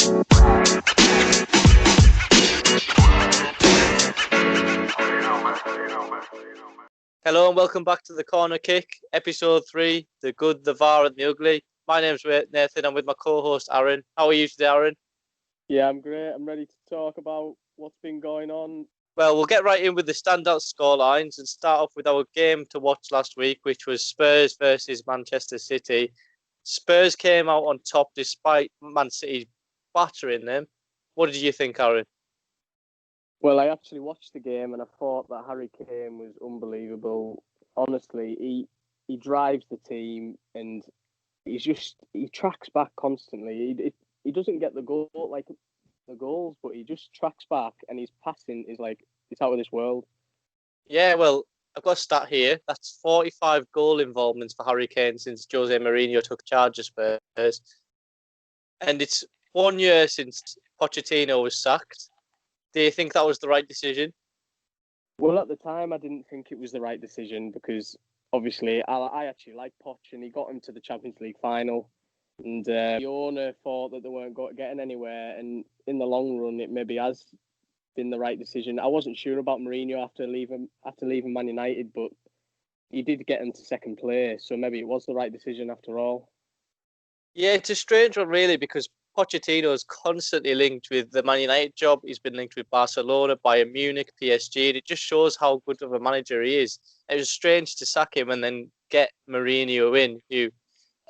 Hello and welcome back to the Corner Kick, episode 3, the good, the VAR and the ugly. My name's Nathan, I'm with my co-host Aaron. How are you today, Aaron? Yeah, I'm great. I'm ready to talk about what's been going on. Well, we'll get right in with the Stand Out Scorelines and start off with our game to watch last week, which was Spurs versus Manchester City. Spurs came out on top despite Man City battering them. What did you think, Aaron? Well, I actually watched the game and I thought that Harry Kane was unbelievable. Honestly, he drives the team and he tracks back constantly. He doesn't get the goals, but he just tracks back and his passing is it's out of this world. Yeah, well, I've got a stat here. That's 45 goal involvements for Harry Kane since Jose Mourinho took charge of Spurs. And it's 1 year since Pochettino was sacked. Do you think that was the right decision? Well, at the time, I didn't think it was the right decision because obviously I actually like Poch and he got him to the Champions League final. And the owner thought that they weren't getting anywhere. And in the long run, it maybe has been the right decision. I wasn't sure about Mourinho after leaving Man United, but he did get him to second place. So maybe it was the right decision after all. Yeah, it's a strange one, really, because Pochettino is constantly linked with the Man United job. He's been linked with Barcelona, Bayern Munich, PSG. And it just shows how good of a manager he is. It was strange to sack him and then get Mourinho in, who,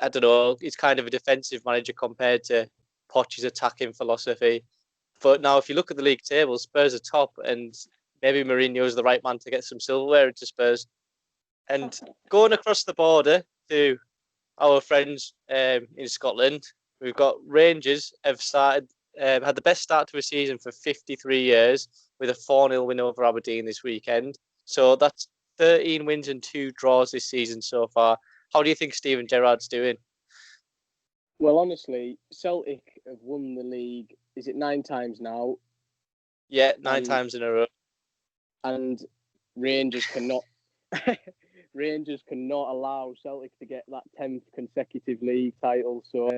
I don't know, he's kind of a defensive manager compared to Poch's attacking philosophy. But now, if you look at the league table, Spurs are top, and maybe Mourinho is the right man to get some silverware into Spurs. And going across the border to our friends in Scotland, we've got Rangers have had the best start to a season for 53 years with a 4-0 win over Aberdeen this weekend. So that's 13 wins and 2 draws this season so far. How do you think Steven Gerrard's doing? Well, honestly, Celtic have won the league, is it 9 times now? Yeah, 9 times in a row. And Rangers cannot allow Celtic to get that 10th consecutive league title. So,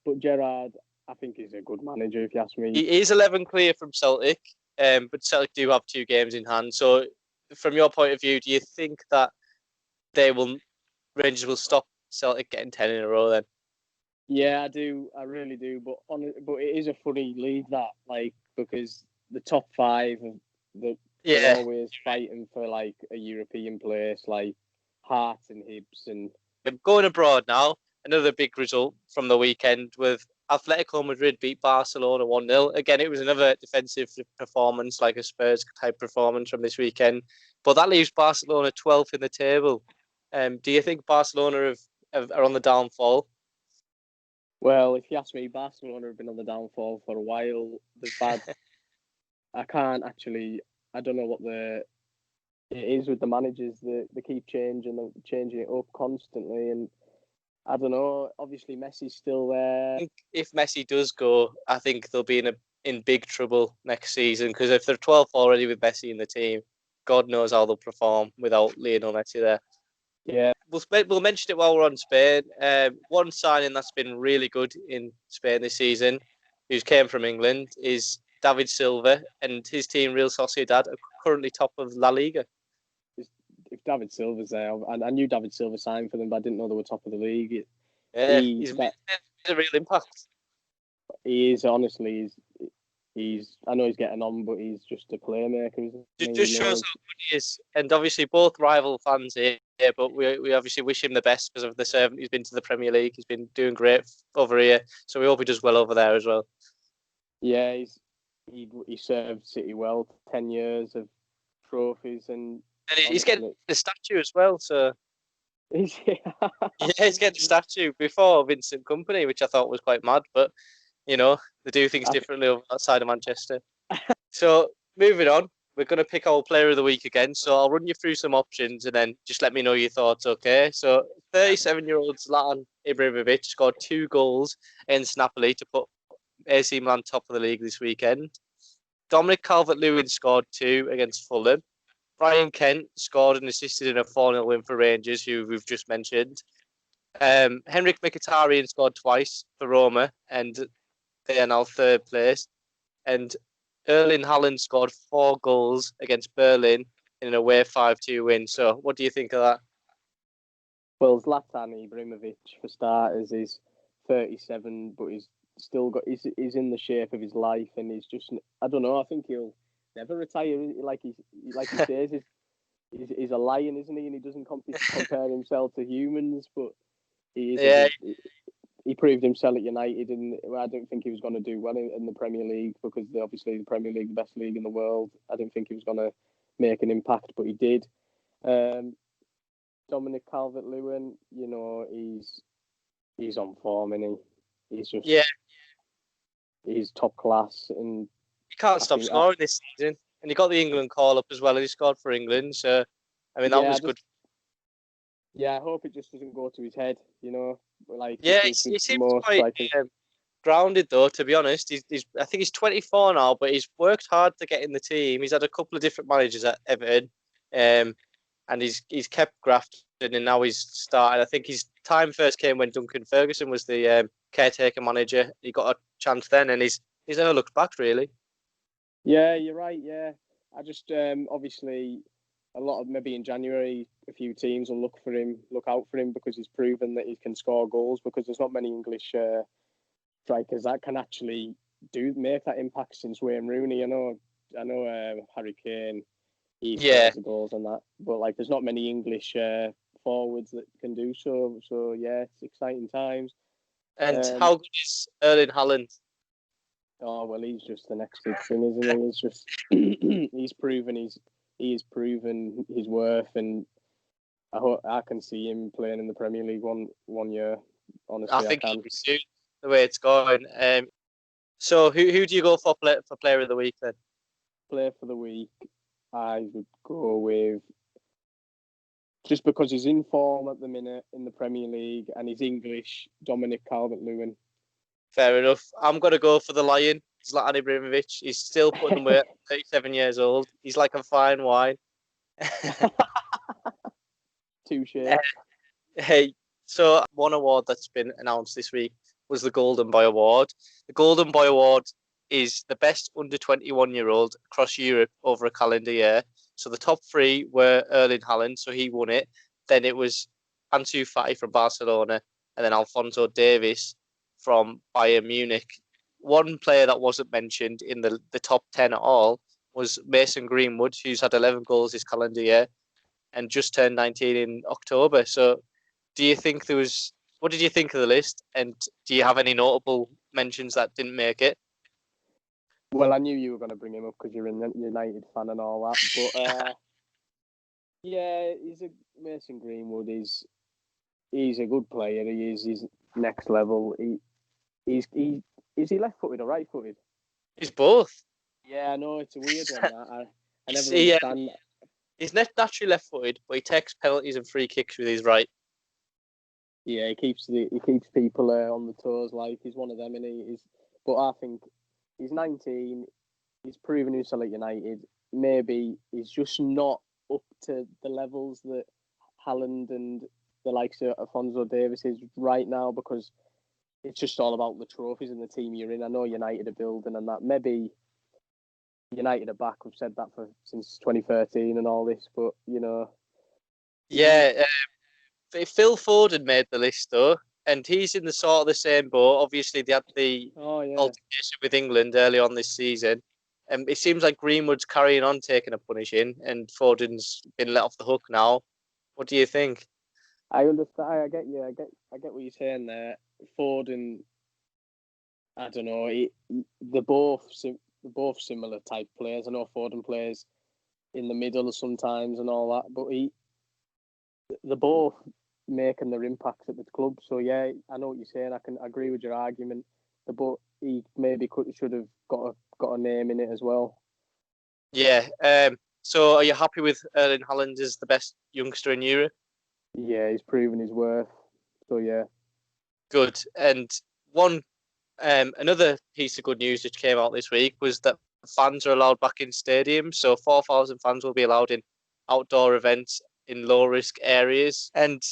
but Gerrard, I think, is a good manager, if you ask me. He is 11 clear from Celtic, but Celtic do have 2 games in hand. So, from your point of view, do you think that Rangers will stop Celtic getting 10 in a row then? Yeah, I do. I really do. But it is a funny league because the top 5 they're always fighting for a European place, like Hearts and Hibs. And going abroad now, another big result from the weekend with Atletico Madrid beat Barcelona 1-0. Again, it was another defensive performance, like a Spurs type performance from this weekend. But that leaves Barcelona 12th in the table. Do you think Barcelona are on the downfall? Well, if you ask me, Barcelona have been on the downfall for a while. They've had. I don't know what it is with the managers. They keep changing it up constantly, and I don't know. Obviously, Messi's still there. I think if Messi does go, I think they'll be in big trouble next season, because if they're 12th already with Messi in the team, God knows how they'll perform without Lionel Messi there. Yeah, we'll mention it while we're on Spain. One signing that's been really good in Spain this season, who came from England, is David Silva, and his team, Real Sociedad, are currently top of La Liga. If David Silva's there, I knew David Silva signed for them, but I didn't know they were top of the league. He's made a real impact. He is, honestly. I know he's getting on, but he's just a playmaker. It just shows how good he is. And obviously, both rival fans here, but we obviously wish him the best because of the servant. He's been to the Premier League. He's been doing great over here. So we hope he does well over there as well. Yeah, he served City well, 10 years of trophies. And he's getting the statue as well. So he's getting a statue before Vincent Kompany, which I thought was quite mad. But, they do things differently over that side of Manchester. So, moving on, we're going to pick our player of the week again. So, I'll run you through some options and then just let me know your thoughts, okay? So, 37-year-old Zlatan Ibrahimovic scored 2 goals against Napoli to put AC Milan top of the league this weekend. Dominic Calvert-Lewin scored 2 against Fulham. Brian Kent scored and assisted in a 4-0 win for Rangers, who we've just mentioned. Henrik Mkhitaryan scored twice for Roma, and They are now third place. And Erling Haaland scored 4 goals against Berlin in an away 5-2 win. So what do you think of that? Well, Zlatan Ibrahimovic, for starters, is 37, but he's still got. He's in the shape of his life, and he's just. I don't know. I think he'll never retire. Like he says, he's a lion, isn't he? And he doesn't compare himself to humans, but he is. Yeah. He proved himself at United, and I don't think he was going to do well in the Premier League because obviously the Premier League, the best league in the world. I don't think he was going to make an impact, but he did. Dominic Calvert-Lewin, he's on form, and he's just he's top class, and he can't stop scoring this season. And he got the England call up as well, and he scored for England. So I mean that was good. Yeah, I hope it just doesn't go to his head, he seems quite grounded though. To be honest, I think he's 24 now, but he's worked hard to get in the team. He's had a couple of different managers at Everton, and he's kept grafting, and now he's started. I think his time first came when Duncan Ferguson was the caretaker manager. He got a chance then, and he's never looked back really. Yeah, you're right. Yeah, I just obviously a lot of maybe in January a few teams will look out for him because he's proven that he can score goals. Because there's not many English strikers that can actually make that impact since Wayne Rooney. I know Harry Kane. He scores the goals and that, but there's not many English forwards that can do so. So yeah, it's exciting times. And how good is Erling Haaland? Oh well, he's just the next big thing, isn't he? He's just he's proven his worth, and I can see him playing in the Premier League one year. Honestly, I think he'll be soon, the way it's going. So who do you go for Player of the Week then? Player for the Week, I would go with, just because he's in form at the minute in the Premier League and he's English, Dominic Calvert-Lewin. Fair enough. I'm going to go for the Lion, Zlatan Ibrahimovic. He's still putting weight, 37 years old. He's like a fine wine. Touche. Hey, so one award that's been announced this week was the Golden Boy Award. The Golden Boy Award is the best under 21-year-old across Europe over a calendar year. So the top three were Erling Haaland, so he won it. Then it was Ansu Fati from Barcelona, and then Alphonso Davies from Bayern Munich. One player that wasn't mentioned in the top 10 at all was Mason Greenwood, who's had 11 goals this calendar year and just turned 19 in October. So what did you think of the list? And do you have any notable mentions that didn't make it? Well, I knew you were going to bring him up because you're a United fan and all that. But yeah, Mason Greenwood is a good player. He's next level. Is he left-footed or right-footed? He's both. Yeah, I know, it's a weird one. I never understand. He's naturally left-footed, but he takes penalties and free kicks with his right. Yeah, he keeps people on the toes. He's one of them, and but I think he's 19. He's proven himself at United. Maybe he's just not up to the levels that Haaland and the likes of Alphonso Davies is right now, because it's just all about the trophies and the team you're in. I know United are building and that. Maybe United are back. We've said that since 2013 and all this, but Yeah, Phil Foden made the list though, and he's in the sort of the same boat. Obviously, they had the altercation with England early on this season. It seems like Greenwood's carrying on taking a punishing, and Foden's been let off the hook now. What do you think? I understand. I get you. I get what you're saying there. Foden, I don't know. They're both similar type players. I know Foden plays in the middle sometimes and all that, but they're both making their impacts at the club. So yeah, I know what you're saying. I can agree with your argument. But he maybe should have got a name in it as well. Yeah. So are you happy with Erling Haaland as the best youngster in Europe? Yeah, he's proven his worth. So yeah. Good. And another piece of good news which came out this week was that fans are allowed back in stadiums. So 4,000 fans will be allowed in outdoor events in low-risk areas. And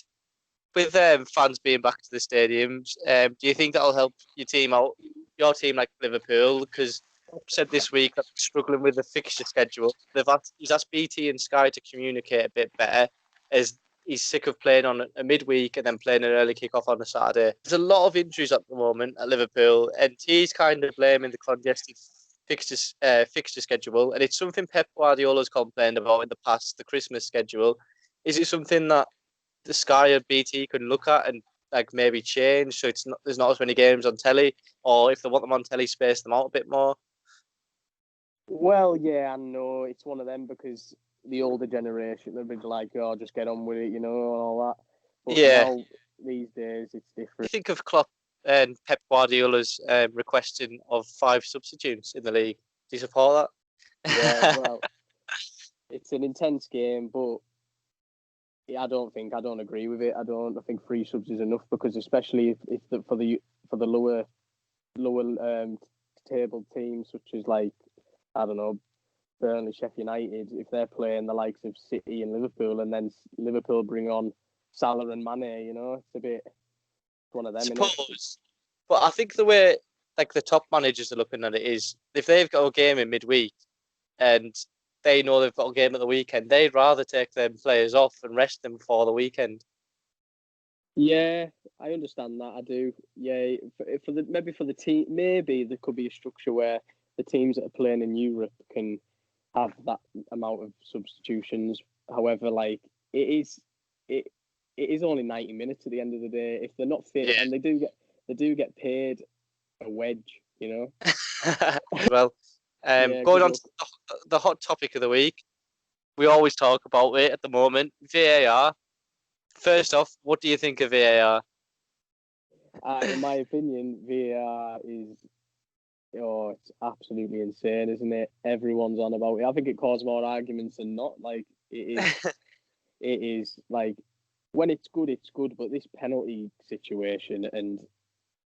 with fans being back to the stadiums, do you think that'll help your team out your team like Liverpool, because said this week that they're struggling with the fixture schedule. He's asked BT and Sky to communicate a bit better, as he's sick of playing on a midweek and then playing an early kickoff on a Saturday. There's a lot of injuries at the moment at Liverpool, and he's kind of blaming the congested fixture schedule, and it's something Pep Guardiola's complained about in the past, the Christmas schedule. Is it something that the Sky and BT can look at and like maybe change so there's not as many games on telly, or if they want them on telly, space them out a bit more? Well, yeah, I know it's one of them because the older generation, they're a bit like, oh, just get on with it, and all that. But now, these days, it's different. You think of Klopp and Pep Guardiola's requesting of 5 substitutes in the league. Do you support that? Yeah, well, it's an intense game, but I don't agree with it. I think 3 subs is enough because especially if for the lower table teams such as like, I don't know, Burnley, Sheffield United, if they're playing the likes of City and Liverpool, and then Liverpool bring on Salah and Mane, it's a bit one of them. Suppose, but I think the way like the top managers are looking at it is if they've got a game in midweek and they know they've got a game at the weekend, they'd rather take them players off and rest them for the weekend. Yeah, I understand that. I do. Yeah, for the team, maybe there could be a structure where the teams that are playing in Europe can have that amount of substitutions. However, like it is only 90 minutes at the end of the day. If they're not fit, and they do get paid a wedge, Well, going on to the hot topic of the week, we always talk about it at the moment. VAR. First off, what do you think of VAR? In my opinion, VAR is it's absolutely insane, isn't it? Everyone's on about it. I think it caused more arguments than not. Like it is, it is like when it's good, but this penalty situation and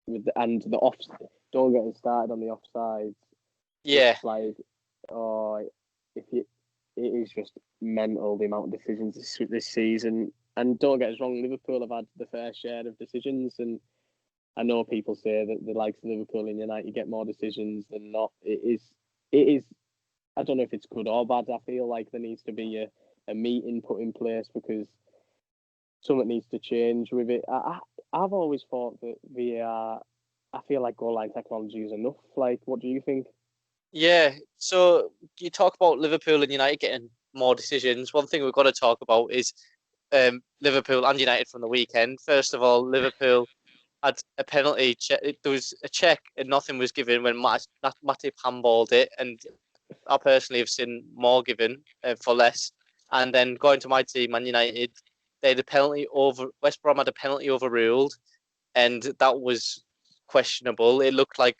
the off, don't get started on the offsides. Yeah, it's like it is just mental the amount of decisions this season. And don't get us wrong, Liverpool have had the fair share of decisions, and I know people say that the likes of Liverpool and United get more decisions than not. It is. I don't know if it's good or bad. I feel like there needs to be a meeting put in place because something needs to change with it. I've always thought that VAR. I feel like goal line technology is enough. Like, what do you think? Yeah. So you talk about Liverpool and United getting more decisions. One thing we've got to talk about is Liverpool and United from the weekend. First of all, Liverpool had a penalty check. There was a check and nothing was given when Matip handballed it, and I personally have seen more given for less. And then going to my team, Man United, they had a penalty over. West Brom had a penalty overruled, and that was questionable. It looked like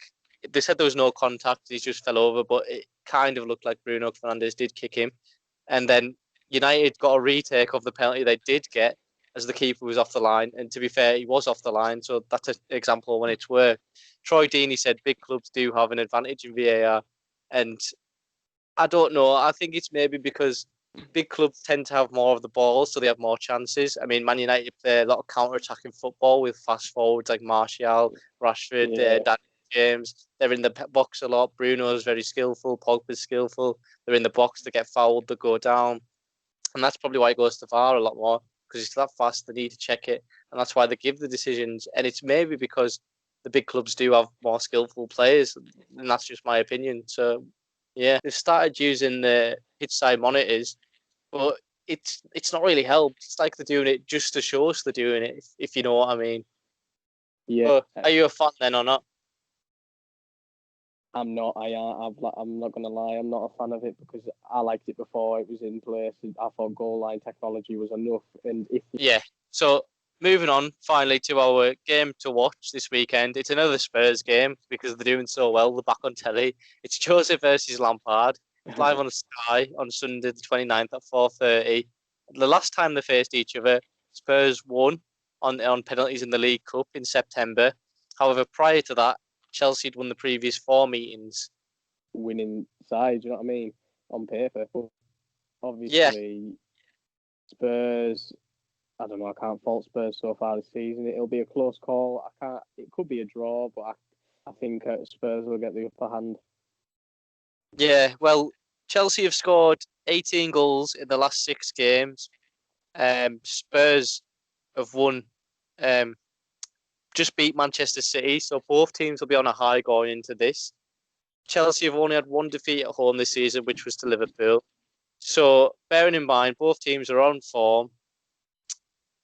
they said there was no contact; he just fell over, but it kind of looked like Bruno Fernandes did kick him. And then United got a retake of the penalty they did get as the keeper was off the line. And to be fair, he was off the line, so that's an example when it's worked. Troy Deeney said big clubs do have an advantage in VAR, and I don't know. I think it's maybe because big clubs tend to have more of the ball, so they have more chances. I mean, Man United play a lot of counter-attacking football with fast forwards like Martial, Rashford, Daniel James. They're in the box a lot. Bruno's very skillful. Pogba's skillful. They're in the box to get fouled, they go down. And that's probably why it goes to VAR a lot more, because it's that fast, they need to check it. And that's why they give the decisions. And it's maybe because the big clubs do have more skillful players. And that's just my opinion. So, yeah, they've started using the pitch side monitors, but it's not really helped. It's like they're doing it just to show us they're doing it, if you know what I mean. Yeah. But are you a fan then or not? I'm not. I'm not going to lie. I'm not a fan of it because I liked it before it was in place. I thought goal line technology was enough. And So moving on finally to our game to watch this weekend. It's another Spurs game because they're doing so well. They're back on telly. It's Jose versus Lampard. It's live on Sky on Sunday the 29th at 4:30. The last time they faced each other, Spurs won on penalties in the League Cup in September. However, prior to that, Chelsea had won the previous 4 meetings. Winning side, you know what I mean? On paper. But obviously, Spurs, I don't know, I can't fault Spurs so far this season. It'll be a close call. It could be a draw, but I think Spurs will get the upper hand. Yeah, well, Chelsea have scored 18 goals in the last 6 games. Spurs have won, just beat Manchester City, so both teams will be on a high going into this. Chelsea have only had one defeat at home this season, which was to Liverpool. So, bearing in mind, both teams are on form.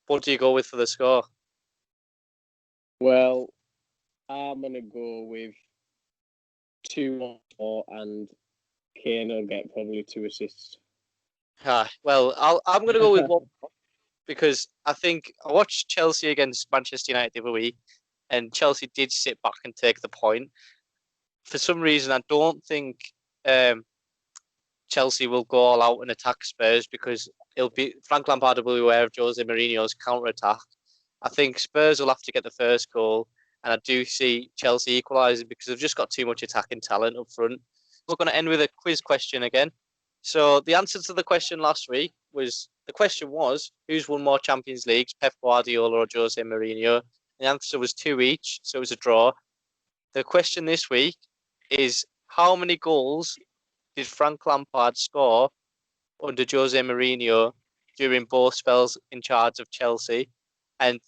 What do you go with for the score? Well, I'm going to go with 2-4 and Kane will get probably 2 assists. Well, I'm going to go with 1 because I think I watched Chelsea against Manchester United the other week, and Chelsea did sit back and take the point. For some reason, I don't think Chelsea will go all out and attack Spurs because it'll be Frank Lampard will be aware of Jose Mourinho's counter attack. I think Spurs will have to get the first goal, and I do see Chelsea equalising because they've just got too much attacking talent up front. We're going to end with a quiz question again. So the answer to the question last week was who's won more Champions Leagues, Pep Guardiola or Jose Mourinho? The answer was 2 each, so it was a draw. The question this week is how many goals did Frank Lampard score under Jose Mourinho during both spells in charge of Chelsea? And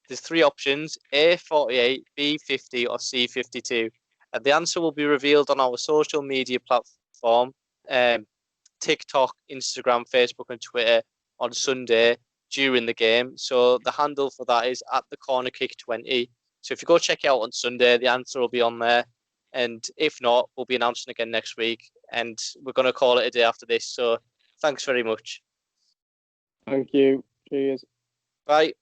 there's 3 options: A 48, B 50, or C 52. And the answer will be revealed on our social media platform, TikTok, Instagram, Facebook, and Twitter on Sunday during the game. So the handle for that is at the corner kick 20. So if you go check it out on Sunday, the answer will be on there. And if not, we'll be announcing again next week. And we're going to call it a day after this. So thanks very much. Thank you. Cheers. Bye.